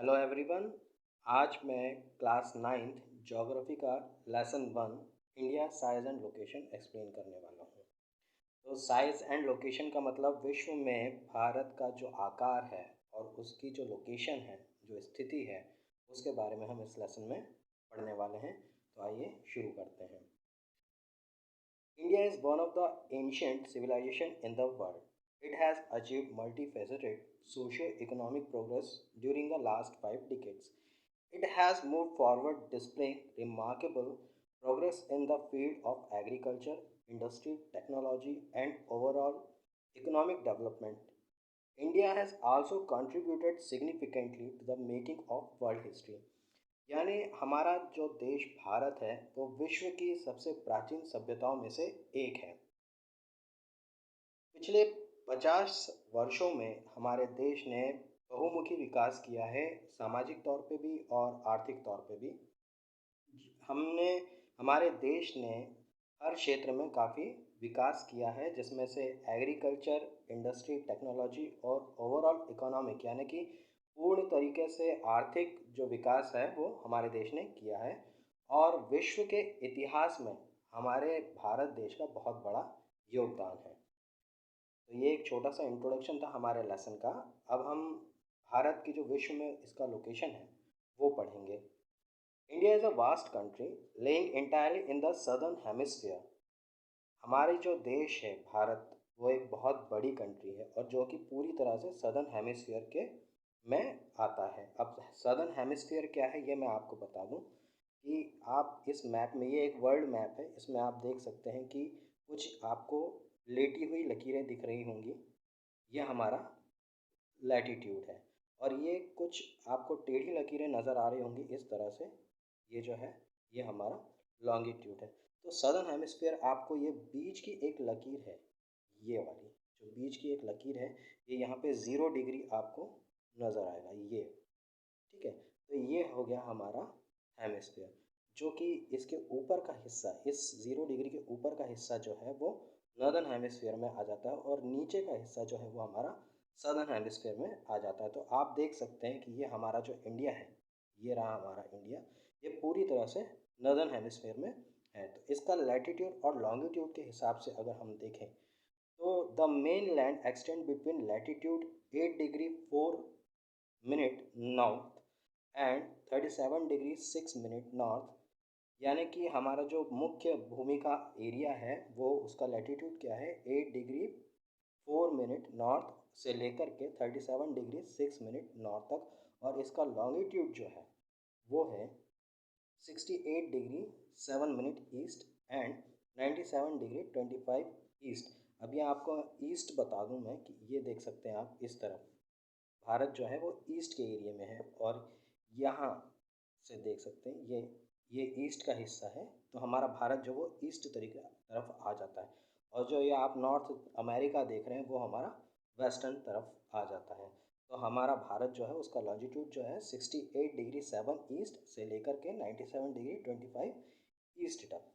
Hello everyone. आज मैं class ninth geography का lesson one India size and location explain करने वाला हूँ। तो साइज एंड लोकेशन का मतलब विश्व में भारत का जो आकार है और उसकी जो लोकेशन है, जो स्थिति है, उसके बारे में हम इस लेसन में पढ़ने वाले हैं। तो आइए शुरू करते हैं। India is one of the ancient civilizations in the world. It has achieved multifaceted socio-economic progress during the last 5 decades. It has moved forward, displaying remarkable progress in the field of agriculture, industry, technology, and overall economic development. India has also contributed significantly to the making of world history. यानी हमारा जो देश भारत है वो विश्व की सबसे प्राचीन सभ्यताओं में से एक है। पिछले 50 वर्षों में हमारे देश ने बहुमुखी विकास किया है, सामाजिक तौर पे भी और आर्थिक तौर पे भी। हमने हमारे देश ने हर क्षेत्र में काफ़ी विकास किया है, जिसमें से एग्रीकल्चर, इंडस्ट्री, टेक्नोलॉजी और ओवरऑल इकोनॉमिक यानी कि पूर्ण तरीके से आर्थिक जो विकास है वो हमारे देश ने किया है। और विश्व के इतिहास में हमारे भारत देश का बहुत बड़ा योगदान है। तो ये एक छोटा सा इंट्रोडक्शन था हमारे लेसन का। अब हम भारत की जो विश्व में इसका लोकेशन है वो पढ़ेंगे। India is a vast country laying entirely in the southern hemisphere. हमारे जो देश है भारत, वो एक बहुत बड़ी कंट्री है और जो कि पूरी तरह से सदर्न हेमिस्फीयर के में आता है। अब सदर्न हेमिस्फीयर क्या है ये मैं आपको बता दूं कि आप इस मैप में, ये एक वर्ल्ड मैप है, इसमें आप देख सकते हैं कि कुछ आपको लेटी हुई लकीरें दिख रही होंगी, ये हमारा लैटीट्यूड है। और ये कुछ आपको टेढ़ी लकीरें नज़र आ रही होंगी इस तरह से, ये जो है ये हमारा लॉन्गिट्यूड है। तो सदर्न हेमिस्फीयर आपको ये बीच की एक लकीर है, ये वाली जो बीच की एक लकीर है, ये यहाँ पे 0 डिग्री आपको नज़र आएगा ये, ठीक है। तो ये हो गया हमारा हेमिस्फीयर, जो कि इसके ऊपर का हिस्सा, इस 0 डिग्री के ऊपर का हिस्सा जो है वो नॉर्दर्न हेमिस्फीयर में आ जाता है और नीचे का हिस्सा जो है वो हमारा सदर्न हेमिस्फीयर में आ जाता है। तो आप देख सकते हैं कि ये हमारा जो इंडिया है, ये रहा हमारा इंडिया, ये पूरी तरह से नॉर्दर्न हेमिस्फीयर में है। तो इसका लैटीट्यूड और लॉन्गिट्यूड के हिसाब से अगर हम देखें तो the main land extend between latitude 8 degree 4 minute north and 37 degree 6 minute north, यानी कि हमारा जो मुख्य भूमि का एरिया है वो उसका लैटीट्यूड क्या है 8 डिग्री 4 मिनट नॉर्थ से लेकर के 37 डिग्री 6 मिनट नॉर्थ तक, और इसका लॉन्गिट्यूड जो है वो है 68 degree 7 minute east and 97 degree 25 east. अभी आपको ईस्ट बता दूं मैं कि ये देख सकते हैं आप, इस तरफ भारत जो है वो ईस्ट के एरिया में है और यहाँ से देख सकते हैं ये ईस्ट का हिस्सा है। तो हमारा भारत जो वो ईस्ट तरीके तरफ आ जाता है, और जो ये आप नॉर्थ अमेरिका देख रहे हैं वो हमारा वेस्टर्न तरफ आ जाता है। तो हमारा भारत जो है उसका लॉन्जिट्यूड जो है 68 डिग्री 7 ईस्ट से लेकर के 97 डिग्री 25 ईस्ट तक।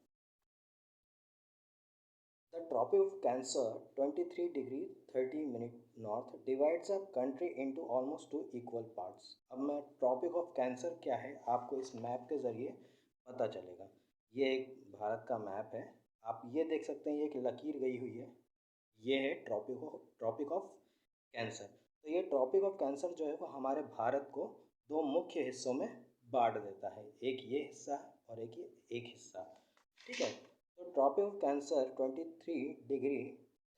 The Tropic of Cancer, 23 degree 30 minute north, divides a country into almost two equal parts. अब मैं ट्रॉपिक ऑफ कैंसर क्या है आपको इस मैप के ज़रिए पता चलेगा। ये एक भारत का मैप है, आप ये देख सकते हैं, ये एक लकीर गई हुई है, ये है ट्रॉपिक ऑफ कैंसर। तो ये ट्रॉपिक ऑफ कैंसर जो है वो हमारे भारत को दो मुख्य हिस्सों में बांट देता है, एक ये हिस्सा और एक हिस्सा, ठीक है। तो Tropic of Cancer 23 degree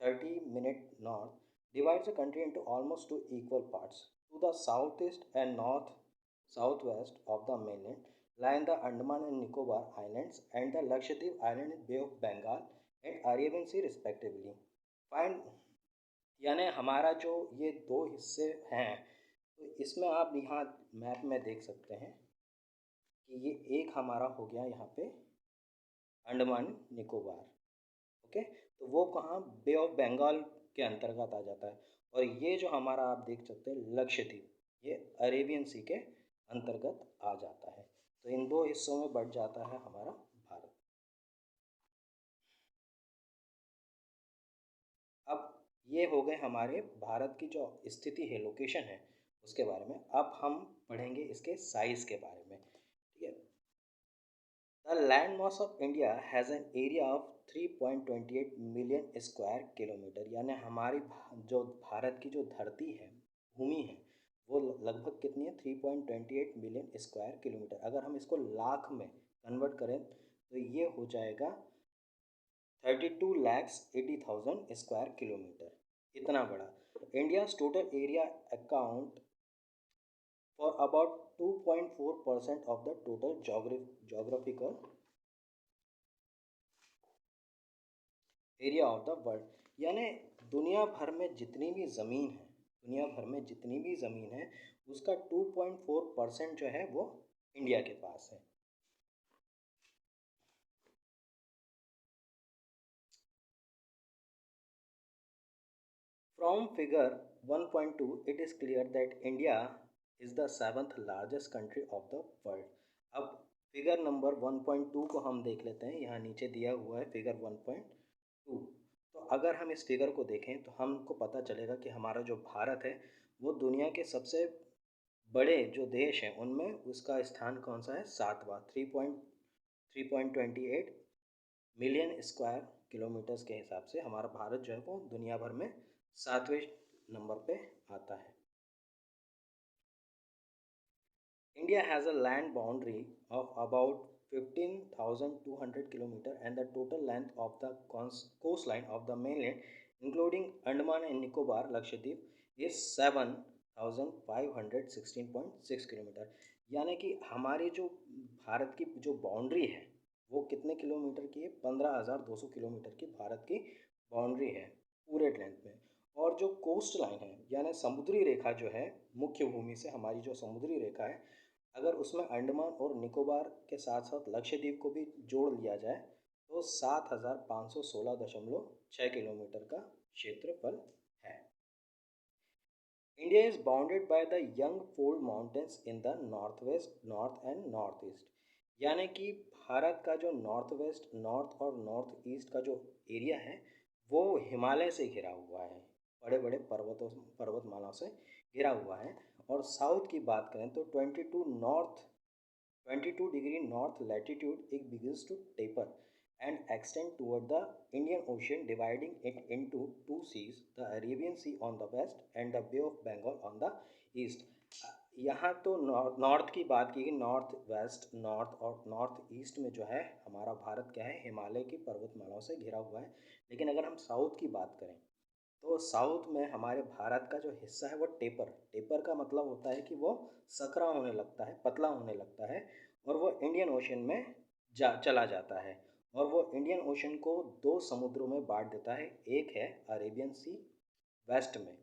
30 minute north divides the country into almost two equal parts. To the southeast and north southwest of the mainland lie the Andaman and Nicobar Islands and the Lakshadweep Island in Bay of Bengal and Arabian Sea respectively. Find यानी हमारा जो ये दो हिस्से हैं, तो इसमें आप यहाँ मैप में देख सकते हैं कि ये एक हमारा हो गया यहाँ पे अंडमान निकोबार, ओके। तो वो कहाँ, बे ऑफ बंगाल के अंतर्गत आ जाता है। और ये जो हमारा आप देख सकते हैं लक्षद्वीप, ये अरेबियन सी के अंतर्गत आ जाता है। तो इन दो हिस्सों में बढ़ जाता है हमारा भारत। अब ये हो गए हमारे भारत की जो स्थिति है, लोकेशन है, उसके बारे में। अब हम पढ़ेंगे इसके साइज़ के बारे में, ठीक है। The land mass of India has an area of 3.28 million square kilometre, यानी हमारी जो भारत की जो धरती है, भूमि है, वो लगभग कितनी है, 3.28 मिलियन स्क्वायर किलोमीटर। अगर हम इसको लाख में कन्वर्ट करें तो ये हो जाएगा 32,80,000 स्क्वायर किलोमीटर, इतना बड़ा। India total area account for about 2.4% of the total geographical area of the world, यानी दुनिया भर में जितनी भी ज़मीन है, दुनिया भर में जितनी भी ज़मीन है उसका 2.4% जो है वो इंडिया के पास है। From figure 1.2 it is clear that India is the 7th largest country of the world। अब फिगर नंबर 1.2 को हम देख लेते हैं, यहाँ नीचे दिया हुआ है फिगर 1.2। तो अगर हम इस फिगर को देखें तो हमको पता चलेगा कि हमारा जो भारत है वो दुनिया के सबसे बड़े जो देश हैं उनमें उसका स्थान कौन सा है, 7वां। 3.28 मिलियन स्क्वायर किलोमीटर्स के हिसाब से हमारा भारत जो है वो दुनिया भर में 7वें नंबर पे आता है। India has a land boundary of about 15,200 km and the total length of the coastline of the mainland including Andaman and Nicobar Lakshadweep is 7,516.6 kilometre, यानी कि हमारी जो भारत की जो बाउंड्री है वो कितने किलोमीटर की है, 15,200 किलोमीटर की भारत की बाउंड्री है पूरे लेंथ में। और जो कोस्ट लाइन है यानी समुद्री रेखा जो है, मुख्य भूमि से हमारी जो समुद्री रेखा है, अगर उसमें अंडमान और निकोबार के साथ साथ लक्षद्वीप को भी जोड़ लिया जाए तो 7,516.6 किलोमीटर का क्षेत्रफल है। India is bounded by the young fold mountains in the north west, north and north east, यानी कि भारत का जो नॉर्थ वेस्ट, नॉर्थ और नॉर्थ ईस्ट का जो एरिया है वो हिमालय से घिरा हुआ है, बड़े बड़े पर्वतमालाओं से घिरा हुआ है। और साउथ की बात करें तो 22 degree north latitude it begins to taper and extend toward the Indian Ocean, dividing it into two seas, the Arabian Sea on the west and the Bay of Bengal on the east। यहाँ तो north की बात की गई, north west, north और north east में जो है हमारा भारत क्या है, हिमालय की पर्वतमालाओं से घिरा हुआ है। लेकिन अगर हम साउथ की बात करें तो साउथ में हमारे भारत का जो हिस्सा है वो टेपर का मतलब होता है कि वो सकरा होने लगता है, पतला होने लगता है और वो इंडियन ओशन में चला जाता है। और वो इंडियन ओशन को दो समुद्रों में बांट देता है, एक है अरेबियन सी वेस्ट में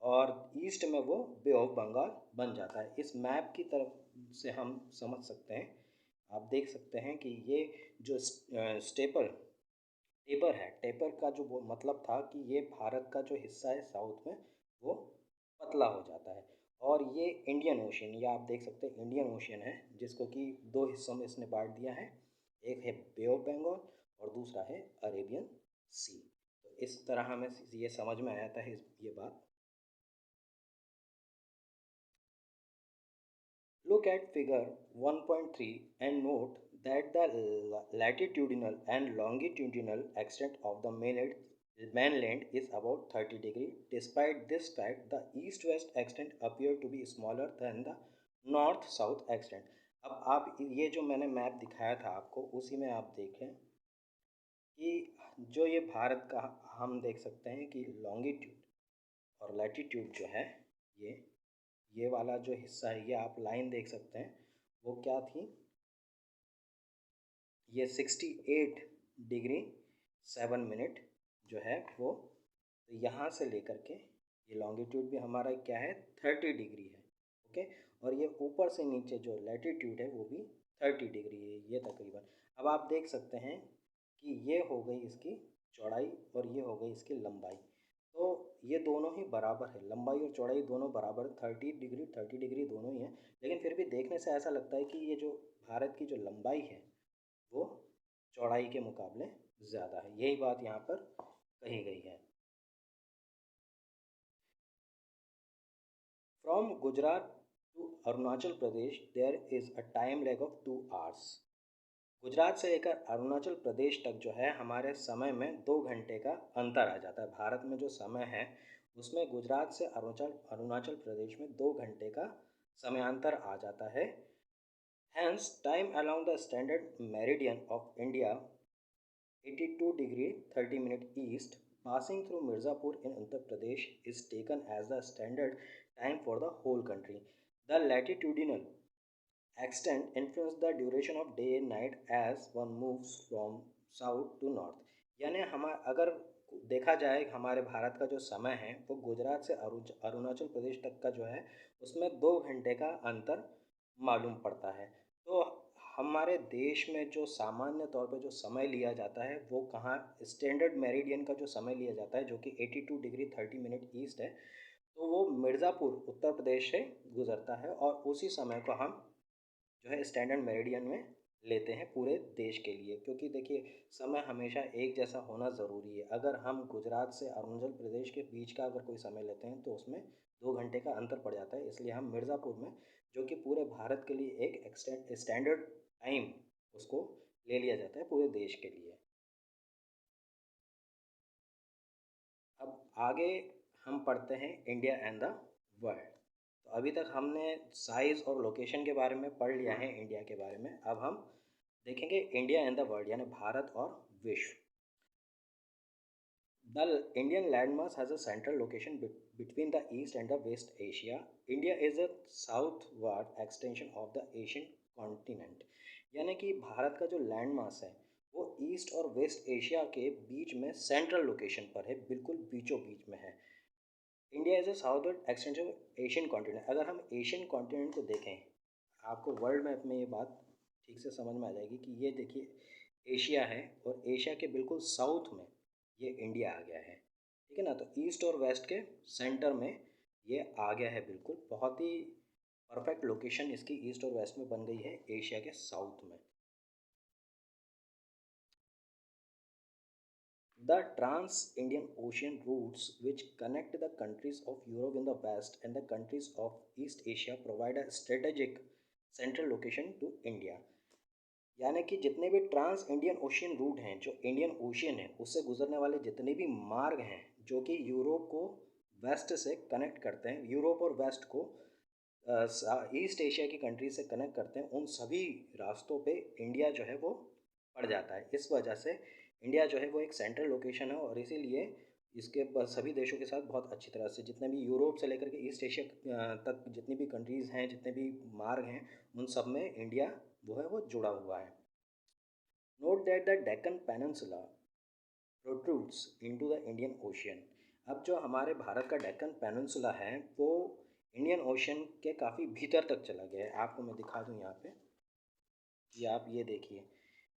और ईस्ट में वो बे ऑफ बंगाल बन जाता है। इस मैप की तरफ से हम समझ सकते हैं, आप देख सकते हैं कि ये जो टेपर है, टेपर का जो वो मतलब था कि ये भारत का जो हिस्सा है साउथ में वो पतला हो जाता है। और ये इंडियन ओशन, ये आप देख सकते हैं इंडियन ओशन है जिसको कि दो हिस्सों में इसने बांट दिया है, एक है बे ऑफ बंगाल और दूसरा है अरेबियन सी। तो इस तरह हमें ये समझ में आया था ये बात। Look at figure 1.3 and note that the latitudinal and longitudinal extent of the mainland is about 30 degree. Despite this fact, the east-west extent appear to be smaller than the north-south extent। अब आप ये जो मैंने map दिखाया था आपको उसी में आप देखें कि जो ये भारत का हम देख सकते हैं कि लॉन्गिट्यूड और लैटिट्यूड जो है ये वाला जो हिस्सा है, ये आप लाइन देख सकते हैं, वो क्या थी, ये 68 डिग्री 7 मिनट जो है वो, तो यहाँ से लेकर के ये लॉन्गिट्यूड भी हमारा क्या है 30 डिग्री है, ओके। और ये ऊपर से नीचे जो लैटिट्यूड है वो भी 30 डिग्री है ये तकरीबन। अब आप देख सकते हैं कि ये हो गई इसकी चौड़ाई और ये हो गई इसकी लंबाई, तो ये दोनों ही बराबर है, लंबाई और चौड़ाई दोनों बराबर, 30 डिग्री दोनों ही है। लेकिन फिर भी देखने से ऐसा लगता है कि ये जो भारत की जो लंबाई है वो चौड़ाई के मुकाबले ज़्यादा है, यही बात यहाँ पर कही गई है। From Gujarat to Arunachal Pradesh there is a time lag of 2 hours. Gujarat से लेकर अरुणाचल प्रदेश तक जो है हमारे समय में 2 घंटे का अंतर आ जाता है। भारत में जो समय है उसमें गुजरात से अरुणाचल अरुणाचल प्रदेश में 2 घंटे का समयांतर आ जाता है। Hence time around the standard meridian of India 82 degree 30 minute east passing through Mirzapur in Uttar Pradesh is taken as the standard time for the whole country. The latitudinal extent influence the duration of day and night as one moves from south to north। यानी हम अगर देखा जाए हमारे भारत का जो समय है वो गुजरात से अरुणाचल प्रदेश तक का जो है उसमें 2 घंटे का अंतर मालूम पड़ता है। तो हमारे देश में जो सामान्य तौर पे जो समय लिया जाता है वो कहाँ स्टैंडर्ड मेरिडियन का जो समय लिया जाता है जो कि 82 डिग्री 30 मिनट ईस्ट है, तो वो मिर्ज़ापुर उत्तर प्रदेश से गुज़रता है और उसी समय को हम जो है स्टैंडर्ड मेरिडियन में लेते हैं पूरे देश के लिए। क्योंकि देखिए समय हमेशा एक जैसा होना ज़रूरी है। अगर हम गुजरात से अरुणाचल प्रदेश के बीच का अगर कोई समय लेते हैं तो उसमें 2 घंटे का अंतर पड़ जाता है। इसलिए हम मिर्ज़ापुर में जो कि पूरे भारत के लिए एक स्टैंडर्ड टाइम उसको ले लिया जाता है पूरे देश के लिए। अब आगे हम पढ़ते हैं इंडिया एंड द वर्ल्ड। तो अभी तक हमने साइज़ और लोकेशन के बारे में पढ़ लिया है इंडिया के बारे में। अब हम देखेंगे इंडिया एंड द वर्ल्ड यानी भारत और विश्व। The Indian landmass has a central location between the East and the West Asia. India is a southward extension of the Asian continent। यानी कि भारत का जो लैंड मास है वो ईस्ट और वेस्ट एशिया के बीच में सेंट्रल लोकेशन पर है, बिल्कुल बीचों बीच में है। India is a southward extension of Asian continent. अगर हम एशियन कॉन्टिनेंट को देखें, आपको वर्ल्ड मैप में ये बात ठीक से समझ में आ जाएगी कि ये देखिए एशिया है और एशिया के बिल्कुल साउथ में ये इंडिया आ गया है, ठीक है ना। तो ईस्ट और वेस्ट के सेंटर में ये आ गया है, बिल्कुल बहुत ही परफेक्ट लोकेशन इसकी ईस्ट और वेस्ट में बन गई है एशिया के साउथ में। The Trans-Indian Ocean routes which connect the countries of Europe in the west and the countries of East Asia provide a strategic central location to India। यानी कि जितने भी ट्रांस इंडियन ओशियन रूट हैं, जो Indian ocean है उससे गुजरने वाले जितने भी मार्ग हैं जो कि यूरोप को वेस्ट से कनेक्ट करते हैं, यूरोप और वेस्ट को ईस्ट एशिया की कंट्री से कनेक्ट करते हैं, उन सभी रास्तों पे इंडिया जो है वो पड़ जाता है। इस वजह से इंडिया जो है वो एक सेंट्रल लोकेशन है और इसीलिए इसके सभी देशों के साथ बहुत अच्छी तरह से जितने भी यूरोप से लेकर के ईस्ट एशिया तक जितनी भी कंट्रीज़ हैं, जितने भी मार्ग हैं, उन सब में इंडिया वो है वो जुड़ा हुआ है। Note that the Deccan peninsula protrudes into the Indian ocean. अब जो हमारे भारत का डेक्कन पेनिनसुला है वो इंडियन ओशियन के काफ़ी भीतर तक चला गया है। आपको मैं दिखा दूँ यहाँ पे कि आप ये देखिए,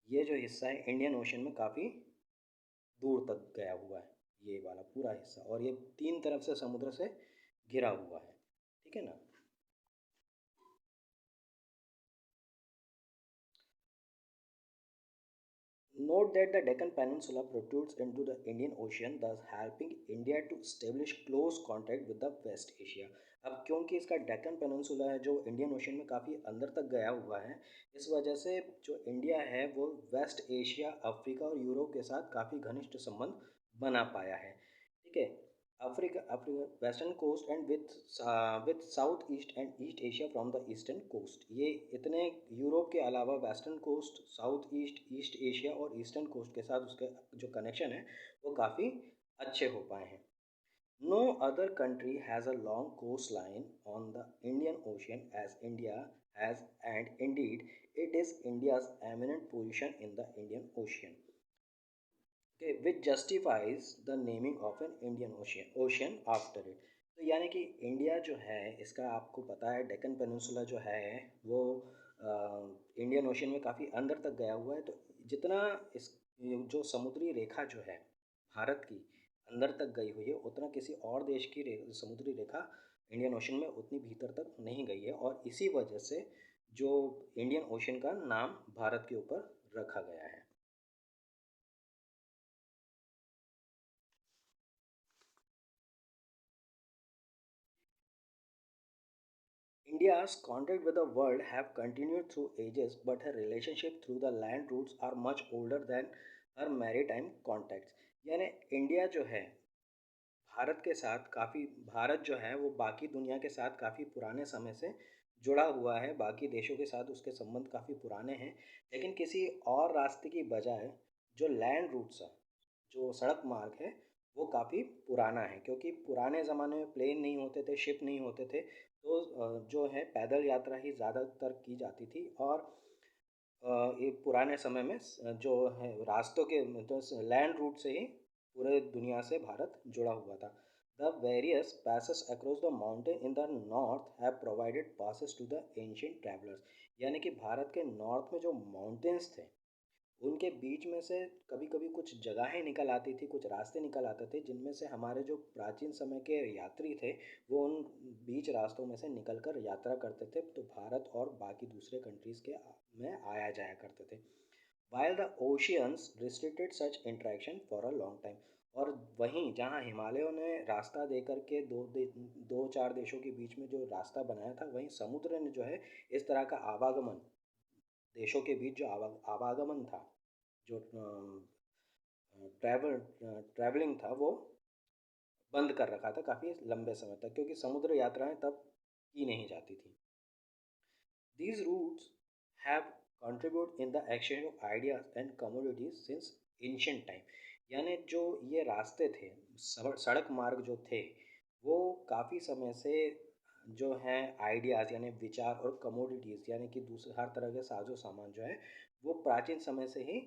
ये जो हिस्सा है इंडियन ओशियन में काफ़ी दूर तक गया हुआ है, ये वाला पूरा हिस्सा, और ये 3 तरफ से समुद्र से घिरा हुआ है, ठीक है ना। Note that the Deccan Peninsula protrudes into the Indian Ocean, thus helping India to establish close contact with the West Asia। अब क्योंकि इसका डेक्कन पेनिनसुला है जो इंडियन ओशन में काफ़ी अंदर तक गया हुआ है, इस वजह से जो इंडिया है वो वेस्ट एशिया, अफ्रीका और यूरोप के साथ काफ़ी घनिष्ठ संबंध बना पाया है, ठीक है। Africa Africa western coast and with south east and east Asia from the eastern coast. ये इतने यूरोप के अलावा western coast, south east, east Asia और ईस्टर्न कोस्ट के साथ उसके जो कनेक्शन है वो काफ़ी अच्छे हो पाए हैं। No other country has a long coast line on the Indian Ocean as India has, and indeed it is India's eminent position in the Indian Ocean, which justifies the naming of an Indian Ocean after it. तो यानी कि India जो है इसका आपको पता है Deccan peninsula जो है वो इंडियन ओशियन में काफ़ी अंदर तक गया हुआ है। तो जितना इस जो समुद्री रेखा जो है भारत की अंदर तक गई हुई है, उतना किसी और देश की समुद्री रेखा इंडियन ओशन में उतनी भीतर तक नहीं गई है, और इसी वजह से जो इंडियन ओशन का नाम भारत के ऊपर रखा गया है। India's contact with the world have continued through ages, but her relationship through the land routes are much older than her maritime contacts. यानी इंडिया जो है भारत के साथ काफ़ी भारत जो है वो बाकी दुनिया के साथ काफ़ी पुराने समय से जुड़ा हुआ है, बाकी देशों के साथ उसके संबंध काफ़ी पुराने हैं, लेकिन किसी और रास्ते की बजाय जो लैंड रूट्स है, जो सड़क मार्ग है, वो काफ़ी पुराना है क्योंकि पुराने ज़माने में प्लेन नहीं होते थे, शिप नहीं होते थे, तो जो है पैदल यात्रा ही ज़्यादातर की जाती थी और ये पुराने समय में जो है रास्तों के मतलब लैंड रूट से ही पूरे दुनिया से भारत जुड़ा हुआ था. The various passes across the mountain in the north have provided passes to the ancient travelers. यानी कि भारत के नॉर्थ में जो माउंटेन्स थे उनके बीच में से कभी कभी कुछ जगहें निकल आती थी, कुछ रास्ते निकल आते थे जिनमें से हमारे जो प्राचीन समय के यात्री थे वो उन बीच रास्तों में से निकल कर यात्रा करते थे, तो भारत और बाकी दूसरे कंट्रीज़ के में आया जाया करते थे. While the oceans restricted such interaction for a long time. और वहीं जहाँ हिमालयों ने रास्ता दे करके दो चार देशों के बीच में जो रास्ता बनाया था, वहीं समुद्र ने जो है इस तरह का आवागमन देशों के बीच जो आवागमन था, जो ट्रैवलिंग था वो बंद कर रखा था काफ़ी लंबे समय तक क्योंकि समुद्र यात्राएं तब की नहीं जाती थी. These routes have contributed in the exchange of ideas and commodities since ancient time. यानी जो ये रास्ते थे, सड़क मार्ग जो थे, वो काफ़ी समय से जो हैं आइडियाज़ यानी विचार और कमोडिटीज़ यानी कि दूसरे हर तरह के साजो सामान जो है वो प्राचीन समय से ही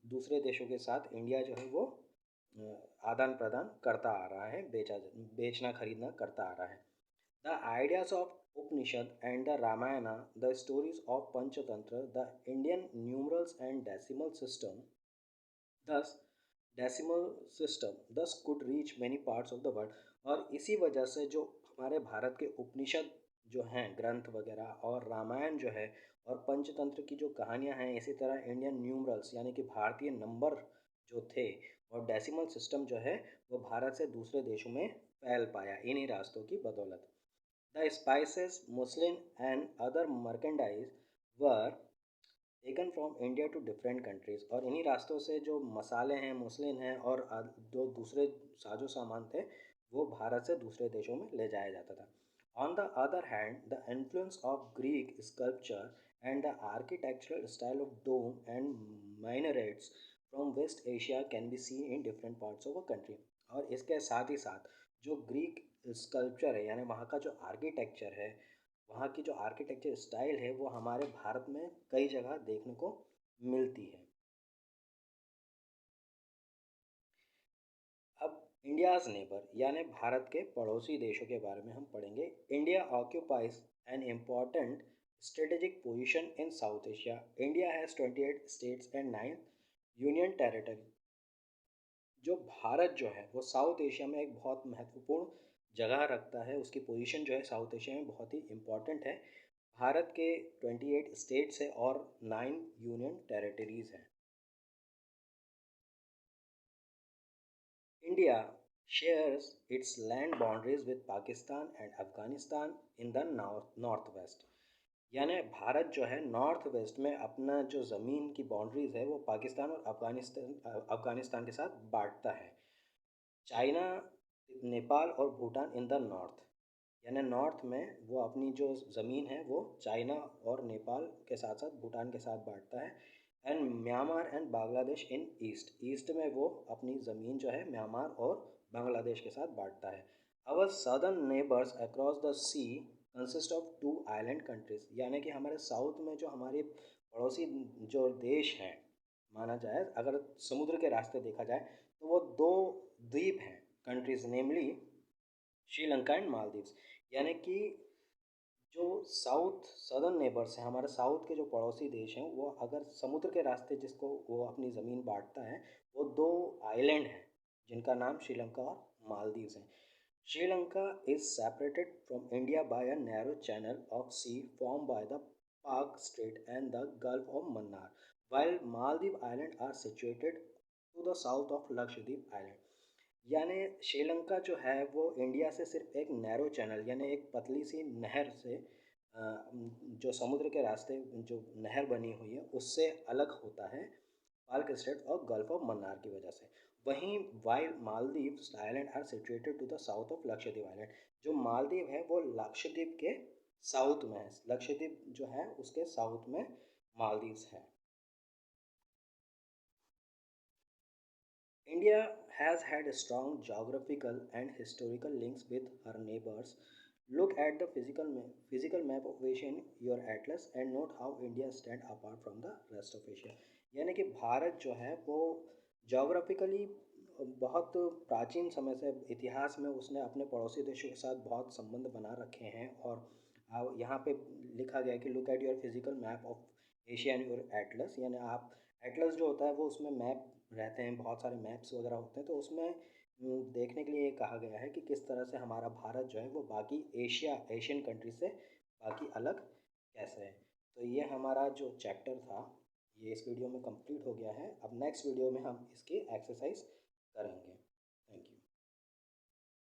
दूसरे देशों के साथ इंडिया जो है वो आदान प्रदान करता आ रहा है, बेचना खरीदना करता आ रहा है. The ideas of Upanishad and the Ramayana, the stories of Panchatantra, the Indian numerals and thus thus could reach many parts of the world. और इसी वजह से जो हमारे भारत के उपनिषद जो हैं ग्रंथ वगैरह और रामायण जो है और पंचतंत्र की जो कहानियाँ हैं, इसी तरह इंडियन न्यूमरल्स यानी कि भारतीय नंबर जो थे और डेसिमल सिस्टम जो है वो भारत से दूसरे देशों में फैल पाया इन्हीं रास्तों की बदौलत. The spices, muslin and other merchandise were taken from India to different countries. और इन्हीं रास्तों से जो मसाले हैं, मुस्लिन हैं और जो दूसरे साजो सामान थे वो भारत से दूसरे देशों में ले जाया जाता था. On the other hand, the influence of Greek sculpture and the architectural style of dome and minarets from West Asia can be seen in different parts of a country. और इसके साथ ही साथ जो ग्रीक स्कल्पचर है यानी वहाँ का जो आर्किटेक्चर है, वहाँ की जो आर्किटेक्चर स्टाइल है वो हमारे भारत में कई जगह देखने को मिलती है. अब इंडियाज़ नेबर यानी भारत के पड़ोसी देशों के बारे में हम पढ़ेंगे. India occupies an important strategic position in south Asia. India has 28 states and 9 union territory. जो भारत जो है वो साउथ एशिया में एक बहुत महत्वपूर्ण जगह रखता है, उसकी पोजीशन जो है साउथ एशिया में बहुत ही इम्पॉर्टेंट है. भारत के 28 स्टेट्स है और 9 यूनियन टेरिटरीज़ हैं. India shares it's land boundaries with Pakistan and Afghanistan in the north west. यानी भारत जो है नॉर्थ वेस्ट में अपना जो ज़मीन की बाउंड्रीज़ है वो पाकिस्तान और अफगानिस्तान के साथ बांटता है. चाइना, नेपाल और भूटान इन द नॉर्थ यानी नॉर्थ में वो अपनी जो ज़मीन है वो चाइना और नेपाल के साथ साथ भूटान के साथ बांटता है. And Myanmar and Bangladesh in east में वो अपनी ज़मीन जो है म्यांमार और बांग्लादेश के साथ बांटता है. Our southern neighbours across the sea consist of 2 island countries. यानी कि हमारे साउथ में जो हमारे पड़ोसी जो देश हैं माना जाए, अगर समुद्र के रास्ते देखा जाए तो वो 2 द्वीप हैं countries, namely Sri Lanka and Maldives. यानी कि जो साउथ सदर्न नेबर्स हैं, हमारे साउथ के जो पड़ोसी देश हैं, वो अगर समुद्र के रास्ते जिसको वो अपनी ज़मीन बांटता है वो 2 आइलैंड हैं जिनका नाम श्रीलंका और मालदीव्स हैं. Sri Lanka is separated from India by a narrow channel of sea form by the Palk strait and the gulf of Mannar, while Maldive Island are situated to the south of Lakshadweep Island. यानी श्रीलंका जो है वो इंडिया से सिर्फ एक नैरो चैनल यानी एक पतली सी नहर से जो समुद्र के रास्ते जो नहर बनी हुई है उससे अलग होता है पार्क स्टेट और गल्फ ऑफ मन्नार की वजह से। वहीं while Maldives island are situated to the south of Lakshadweep island. जो मालदीव है वो लक्षद्वीप के साउथ में है, लक्षद्वीप जो है उसके साउथ में मालदीव्स है। India has had strong geographical and historical links with her neighbors. Look at the physical map of Asia in your atlas and note how India stand apart from the rest of Asia. यानी कि भारत जो है वो geographically बहुत प्राचीन समय से इतिहास में उसने अपने पड़ोसी देशों के साथ बहुत संबंध बना रखे हैं। और यहाँ पे लिखा गया है कि look at your physical map of Asia and your Atlas, यानी आप एटलस जो होता है वो उसमें मैप रहते हैं, बहुत सारे मैप्स वगैरह होते हैं, तो उसमें देखने के लिए ये कहा गया है कि किस तरह से हमारा भारत जो है वो बाकी एशियन कंट्री से बाकी अलग कैसे है। तो ये हमारा जो चैप्टर था ये इस वीडियो में कंप्लीट हो गया है। अब नेक्स्ट वीडियो में हम इसकी एक्सरसाइज करेंगे। Thank you.